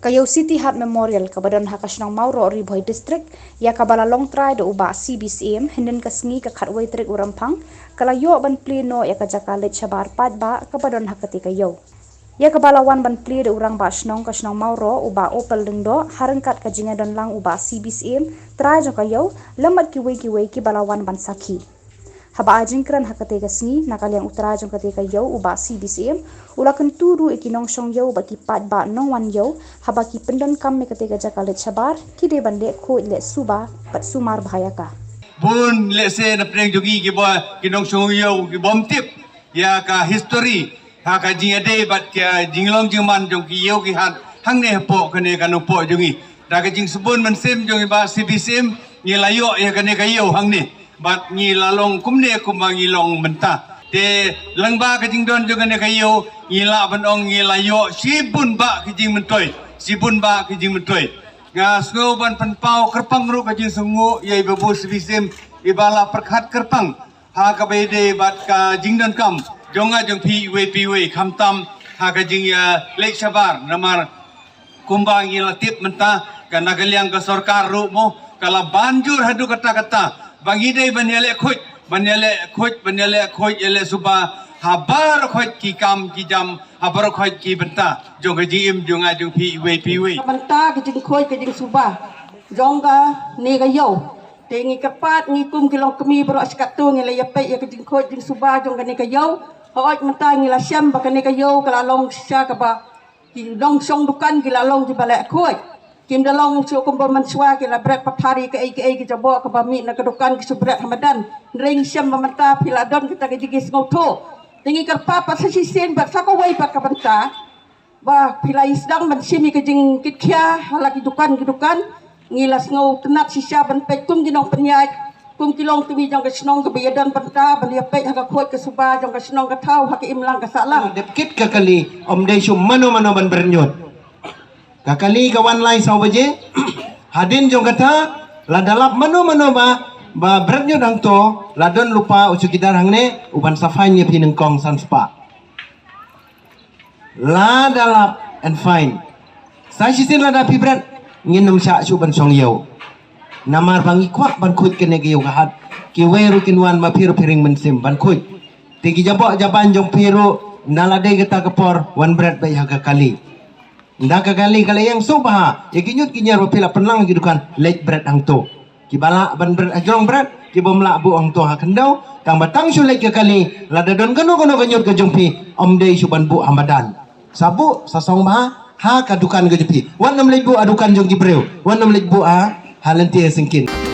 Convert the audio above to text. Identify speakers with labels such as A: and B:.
A: Kayau City Heart Memorial kabadan hakasnang Mauro Riboy District ya kabala long try do uba CBCM hinden kasngi ka khatway trik urampang kalayo ban pleno ya kajakalet chabar pat ba kabadan hakati kayau ya kabalawan ban pli de urang ba snong kasnang Mauro uba opel dengdo harengkat kajinga dan lang uba CBCM tra jo kayau lambat kiwe ki balawan ban saki haba ajingkran hakate kasngi nakaliang utara jong kate kayau uba CBCM ulakan turu ikinong song yau baki pat ba nong wan yau haba ki pendon kam me kate jakalet chabar kide bande ko le suba pat sumar bahaya ka
B: bun le se na preng jogi ki ba kinong song yau ki bom tip ya ka history ha ka jing ade bat ka jinglong jingman jong ki yau ki hat hang ne po kane kanu po jongi da ka jing subun man sem jong ba CBCM ni layo ya kane kayau hang ne bat ngi lalong kumne kumangi long menta te langba ka jing don jong ne kayau ngi la banong ngi layo sibun ba ki jing mentoi sibun ba ki jing mentoi nga sngo ban panpau kerpang ru ka jing sungu ye babu CBCM ibala perkhat kerpang ha ka bede bat ka jing don kam jonga jong piwe kamtam ha ka jing ya lek sabar namar kumbang ngi latip menta ka nagaliang ka sarkar ru mo kala banjur hadu kata-kata bangidai banyale khoj ele suba habar khoj ki kam ki jam habar khoj ki benta jong ka jim jonga jong piwe
C: benta ki jing khoj ki jing suba jonga ne ga yo tengi kapat ngi kum kilong kemi bro askatu ngi le yape ya ki jing khoj jing suba jong ka ne ka yo hoj menta ngi la syam ba ka ne ka yo kala long sya ka ba ki dong song dukan ki la long ji bale khoj kim dalong su kumpul manswa ki la bret pathari ke ki jabo ka ba mi na kedukan ki subret hamadan ring syam mamenta piladon kita ke jigis ngoto tingi karpa pat sisien bat sakawai pat ka benta ba pilai sedang man simi ke jing kitkhia halaki dukan ngilas ngau tenat sisa ban petum jinong penyai kum kilong tumi jong ke snong ke biadan benta balia pe ha ka khot ke suba jong ke snong ka thau ha ke imlang ka salang
D: depkit ka kali om dei sum mano ban bernyot kakali kawan lai sau baje hadin jong kata la dalap mano ba beratnya dang to ladon lupa usukidar hangne uban safainya pinengkong sanspa la dalap and fine sai sisin la da pibrat nginum sya suban song yau namar bangi kwak ban kut kene ge gahat ki weru kinwan ma piring mensim ban kut tigi jabok jaban jong piru nalade geta kepor wan berat bai haga kali ndak kali yang subha ya kinyut kinyar pila penlang gidukan late bread ang to kibala ban bread ajrong bread kibomla bu ang to ha kendau kang batang sulek ke kali ladadon kano ganyut ke jongpi om dei suban bu hamadan sabu sasong ba ha kadukan ke jepi wan nam lebu adukan jong gibreu wan nam lebu a halenti singkin